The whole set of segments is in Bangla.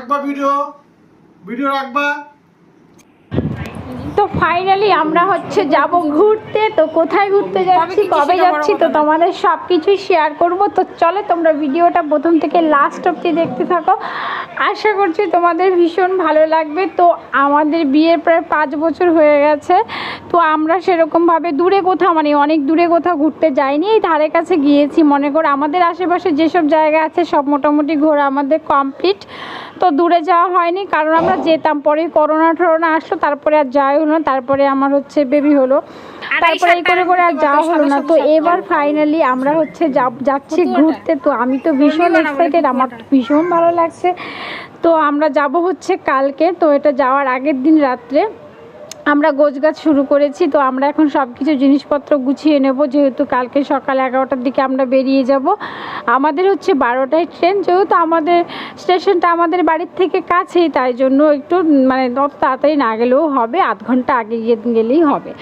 রাখবা ভিডিও ভিডিও রাখবা। তো ফাইনালি আমরা হচ্ছে যাব ঘুরতে। তো কোথায় ঘুরতে যাচ্ছি, কবে যাচ্ছি, তো তোমাদের সব কিছুই শেয়ার করব। তো চলে তোমরা ভিডিওটা প্রথম থেকে লাস্ট অবধি দেখতে থাকো। আশা করছি তোমাদের ভীষণ ভালো লাগবে। তো আমাদের বিয়ের প্রায় 5 বছর হয়ে গেছে। তো আমরা সেরকমভাবে দূরে কোথাও, মানে অনেক দূরে কোথাও ঘুরতে যাইনি, এই ধারে কাছে গিয়েছি। মনে করো আমাদের আশেপাশে যেসব জায়গা আছে সব মোটামুটি ঘোরা আমাদের কমপ্লিট। তো দূরে যাওয়া হয়নি, কারণ আমরা যেতাম, পরে করোনা টরোনা আসলো, তারপরে আর যাই হলো না। তারপরে আমার হচ্ছে বেবি হলো, তারপরে এই করে করে আর যাওয়া হলো না। তো এবার ফাইনালি আমরা হচ্ছে যাচ্ছি ঘুরতে। তো আমি তো ভীষণ এক্সাইটেড, আমার ভীষণ ভালো লাগছে। তো আমরা যাব হচ্ছে কালকে। তো এটা যাওয়ার আগের দিন রাত্রে আমরা গোছগাছ শুরু করেছি। তো আমরা এখন সব কিছু জিনিসপত্র গুছিয়ে নেব, যেহেতু কালকে সকাল 11টার দিকে আমরা বেরিয়ে যাব। আমাদের হচ্ছে 12টায় ট্রেন, যেহেতু আমাদের স্টেশনটা আমাদের বাড়ির থেকে কাছেই, তাই জন্য একটু মানে অত তাড়াতাড়ি না গেলেও হবে, আধ ঘন্টা আগে গেলেই হবে।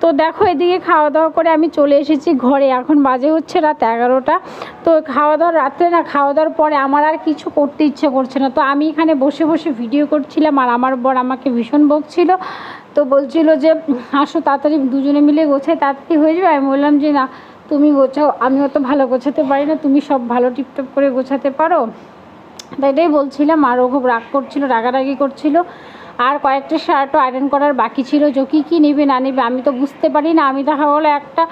তো দেখো এদিকে খাওয়া দাওয়া করে আমি চলে এসেছি ঘরে। এখন বাজে হচ্ছে রাত 11টা। তো খাওয়া দাওয়ার রাত্রে না, খাওয়া দাওয়ার পরে আমার আর কিছু করতে ইচ্ছে করছে না। তো আমি এখানে বসে বসে ভিডিও করছিলাম, আর আমার বর আমাকে ভীষণ বকছিল। তো বলছিল যে আসো তাড়াতাড়ি দুজনে মিলে গোছাই, তাড়াতাড়ি হয়ে যাবে। আমি বললাম যে না, তুমি গোছাও, আমি অত ভালো গোছাতে পারি না, তুমি সব ভালো টিপটপ করে গোছাতে পারো। তাই এটাই বলছিলাম। আর ও খুব রাগ করছিল, রাগারাগি করছিল। আর কয়েকটা শার্টও আয়রন করার বাকি ছিল, যে কী নেবে না নেবে আমি তো বুঝতে পারি না। আমি দেখা গেলো একটা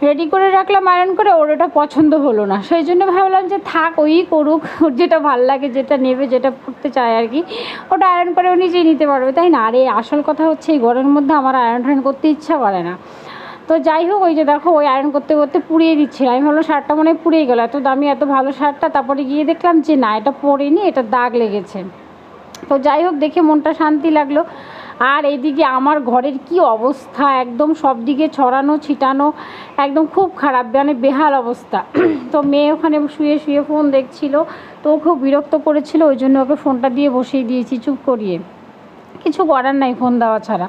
রেডি করে রাখলাম আয়রন করে, ওর ওটা পছন্দ হলো না। সেই জন্য ভাবলাম যে থাক, ওই করুক, ওর যেটা ভালো লাগে, যেটা নেবে, যেটা পড়তে চায় আর কি, ওটা আয়রন করে ও নিজেই নিতে পারবে, তাই না? আর এই আসল কথা হচ্ছে এই গরমের মধ্যে আমার আয়রন টায়রন করতে ইচ্ছা করে না। তো যাই হোক, ওই যে দেখো ওই আয়রন করতে করতে পুড়িয়ে দিচ্ছিল। আমি ভাবলাম শার্টটা মনে হয় পুড়িয়ে গেলো, এত দামি এত ভালো শার্টটা। তারপরে গিয়ে দেখলাম যে না, এটা পরেনি, এটা দাগ লেগেছে। তো যাই হোক, দেখে মনটা শান্তি লাগলো। আর এইদিকে আমার ঘরের কি অবস্থা, একদম সব দিকে ছড়ানো ছিটানো, একদম খুব খারাপ, মানে বেহাল অবস্থা। তো মেয়ে ওখানে শুয়ে শুয়ে ফোন দেখছিল, তো খুব বিরক্ত করেছিল, ওই জন্য ওকে ফোনটা দিয়ে বসিয়ে দিয়েছি চুপ করিয়ে। কিছু করার নাই ফোন দেওয়া ছাড়া।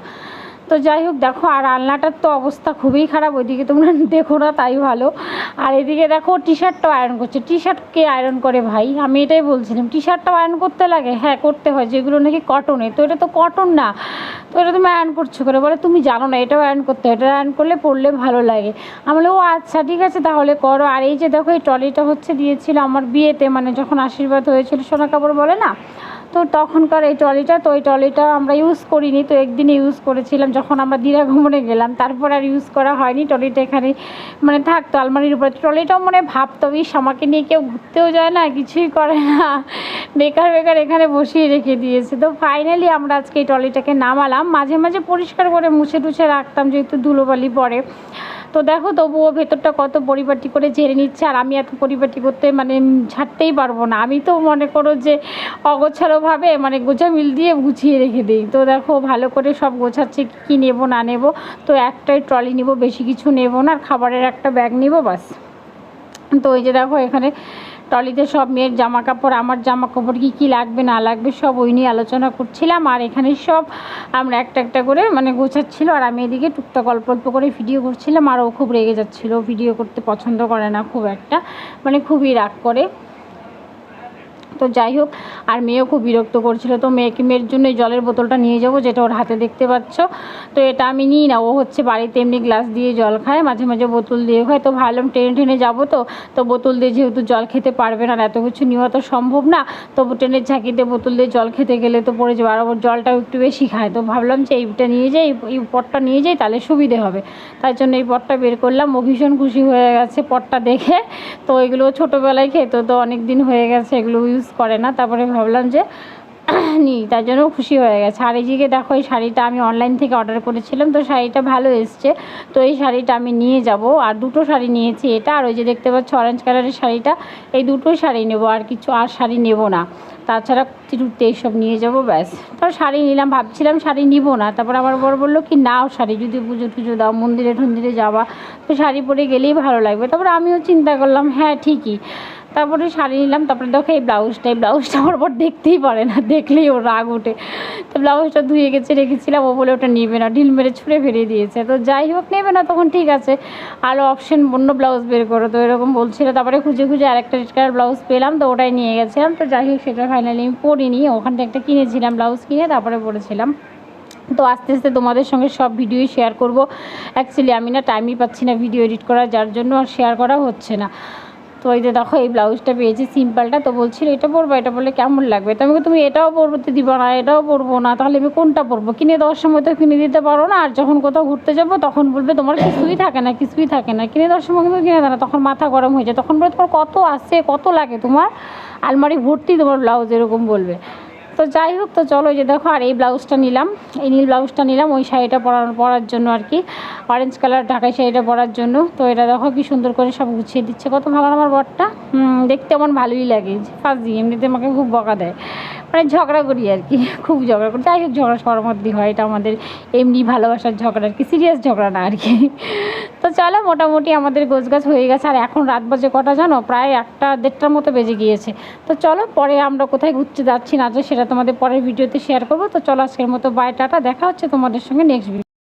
তো যাই হোক দেখো, আর আলনাটার তো অবস্থা খুবই খারাপ, ওইদিকে তোমরা দেখো না তাই ভালো। আর এদিকে দেখো টি শার্টটাও আয়রন করছে। টি শার্ট কে আয়রন করে ভাই? আমি এটাই বলছিলাম, টি শার্টটাও আয়রন করতে লাগে? হ্যাঁ করতে হয়, যেগুলো নাকি কটনে। তো এটা তো কটন না, তো এটা তুমি আয়রন করছো করে? বলে তুমি জানো না এটাও আয়রন করতে হয়, এটা আয়রন করলে পরলে ভালো লাগে। আমি বলি ও আচ্ছা ঠিক আছে তাহলে করো। আর এই যে দেখো এই ট্রলিটা হচ্ছে দিয়েছিল আমার বিয়েতে, মানে যখন আশীর্বাদ হয়েছিল, সোনা কাপড় বলে না, তো তখনকার এই ট্রলিটা। তো এই ট্রলিটা আমরা ইউজ করিনি, তো একদিনে ইউজ করেছিলাম যখন আমরা দীঘা ভ্রমণে গেলাম, তারপর আর ইউজ করা হয়নি। ট্রলিটা এখানে মানে থাকতো আলমারির উপরে। ট্রলিটাও মনে ভাবতো ইস আমাকে নিয়ে কেউ ঘুরতেও যায় না, কিছুই করে না, বেকার বেকার এখানে বসিয়ে রেখে দিয়েছে। তো ফাইনালি আমরা আজকে এই ট্রলিটাকে নামালাম। মাঝে মাঝে পরিষ্কার করে মুছে টুছে রাখতাম, যেহেতু ধুলোবালি পড়ে। তো দেখো তবুও ভেতরটা কত পরিপাটি করে ঝেড়ে নিচ্ছে, আর আমি এত পরিপাটি করতে মানে ছাড়তেই পারবো না। আমি তো মনে করো যে অগোছালোভাবে মানে গোছামিল দিয়ে গুছিয়ে রেখে দিই। তো দেখো ভালো করে সব গোছাচ্ছে, কী নেবো না নেবো। তো একটাই ট্রলি নেব, বেশি কিছু নেব না, আর খাবারের একটা ব্যাগ নেব বাস। তো ওই যে দেখো এখানে ট্রলিতে সব মেয়ের জামা কাপড়, আমার জামা কাপড় কী কী লাগবে না লাগবে সব ওই নিয়ে আলোচনা করছিলাম। আর এখানে সব আমরা একটা একটা করে মানে গোছাচ্ছিল, আর আমি এদিকে টুকটাক অল্প অল্প করে ভিডিও করছিলাম। আর ও খুব রেগে যাচ্ছিলো, ভিডিও করতে পছন্দ করে না খুব একটা, মানে খুবই রাগ করে। তো যাই হোক, আর মেয়েও খুব বিরক্ত করছিল। তো মেয়ের জন্য এই জলের বোতলটা নিয়ে যাব, যেটা ওর হাতে দেখতে পাচ্ছ। তো এটা আমি নিই না, ও হচ্ছে বাড়িতে এমনি গ্লাস দিয়ে জল খায়, মাঝে মাঝে বোতল দিয়ে খায়। তো ভাবলাম ট্রেনে ট্রেনে যাবো, তো বোতল দিয়ে যেহেতু জল খেতে পারবে না, এত কিছু নেওয়া তো সম্ভব না। তো ট্রেনের ঝাঁকিতে বোতল দিয়ে জল খেতে গেলে তো পড়ে যাবে, আর ওর জলটাও একটু বেশি খায়। তো ভাবলাম যে এইটা নিয়ে যাই, এই পটটা নিয়ে যাই, তাহলে সুবিধে হবে। তাই জন্য এই পটটা বের করলাম। ও ভীষণ খুশি হয়ে গেছে পটটা দেখে। তো এগুলো ছোটোবেলায় খেতো, তো অনেক দিন হয়ে গেছে এগুলো ইউজ করে না। তারপরে ভাবলাম যে নিই, তার জন্য খুশি হয়ে গেছে। আর এইদিকে দেখো এই শাড়িটা আমি অনলাইন থেকে অর্ডার করেছিলাম, তো শাড়িটা ভালো এসছে। তো এই শাড়িটা আমি নিয়ে যাব। আর দুটো শাড়ি নিয়েছি, এটা আর ওই যে দেখতে পাচ্ছ অরেঞ্জ কালারের শাড়িটা, এই দুটোই শাড়ি নেব, আর কিছু আর শাড়ি নেব না। তাছাড়া চিরুতে এইসব নিয়ে যাব ব্যাস। তো শাড়ি নিলাম, ভাবছিলাম শাড়ি নিব না, তারপর আমার বর বললো কি নাও শাড়ি, যদি পুজো টুজো দাও, মন্দিরে টন্দিরে যাওয়া, তো শাড়ি পরে গেলেই ভালো লাগবে। তারপরে আমিও চিন্তা করলাম হ্যাঁ ঠিকই। তারপরে শাড়ি নিলাম। তারপরে দেখো এই ব্লাউজটা আমার পর দেখতেই পারে না, দেখলেই ওর রাগ ওঠে। তো ব্লাউজটা ধুয়ে গেছে রেখেছিলাম, ও বলে ওটা নেবে না, ঢিল মেরে ছুঁড়ে ফেলে দিয়েছে। তো যাই হোক, নেবে না তখন ঠিক আছে, আরও অপশন অন্য ব্লাউজ বের করো, তো এরকম বলছিল। তারপরে খুঁজে খুঁজে আরেকটা রেড কালার ব্লাউজ পেলাম, তো ওটাই নিয়ে গেছিলাম। তো যাই হোক, সেটা ফাইনালি আমি পরিনি, ওখান থেকে একটা কিনেছিলাম ব্লাউজ কিনে, তারপরে পরেছিলাম। তো আস্তে আস্তে তোমাদের সঙ্গে সব ভিডিওই শেয়ার করব। অ্যাকচুয়ালি আমি না টাইমই পাচ্ছি না ভিডিও এডিট করার, যার জন্য আর শেয়ার করা হচ্ছে না। তো এই যে দেখো এই ব্লাউজটা পেয়েছি সিম্পলটা, তো বলছিল এটা পরবো, এটা বললে কেমন লাগবে। তো আমি তুমি এটাও পরতে দিবা না, এটাও পরবো না, তাহলে আমি কোনটা পরবো? কিনে দেওয়ার সময় তো কিনে দিতে পারো না, আর যখন কোথাও ঘুরতে যাবো তখন বলবে তোমার কিছুই থাকে না, কিছুই থাকে না। কিনে দেওয়ার সময় কিন্তু কিনে দেয় না, তখন মাথা গরম হয়ে যায়, তখন বলে তোমার কত আছে, কত লাগে, তোমার আলমারি ভর্তি তোমার ব্লাউজ, এরকম বলবে। তো যাই হোক, তো চলো এই যে দেখো, আর এই ব্লাউজটা নিলাম, এই নীল ব্লাউজটা নিলাম ওই শাড়িটা পরার জন্য আর কি, অরেঞ্জ কালার ঢাকাই শাড়িটা পরার জন্য। তো এটা দেখো কি সুন্দর করে সব গুছিয়ে দিচ্ছে, কত ভালো আমার বরটা, দেখতে আমার ভালোই লাগে। ফার্স্ট এমনিতে আমাকে খুব বকা দেয়, মানে ঝগড়া করি আর কি, খুব ঝগড়া করি। যাই হোক, ঝগড়া সবার মধ্যেই হয়, এটা আমাদের এমনি ভালোবাসার ঝগড়া আর কি, সিরিয়াস ঝগড়া না আর কি। তো চলো, মোটামুটি আমাদের গোছগাছ হয়ে গেছে। আর এখন রাত বাজে কটা জানো, প্রায় 1-1:30টার মতো বেজে গিয়েছে। তো চলো, পরে আমরা কোথায় ঘুরতে যাচ্ছি না যাচ্ছি সেটা তোমাদের পরের ভিডিওতে শেয়ার করবো। তো চলো, আজকের মতো বাই, টাটা, দেখা হচ্ছে তোমাদের সঙ্গে নেক্সট ভিডিও।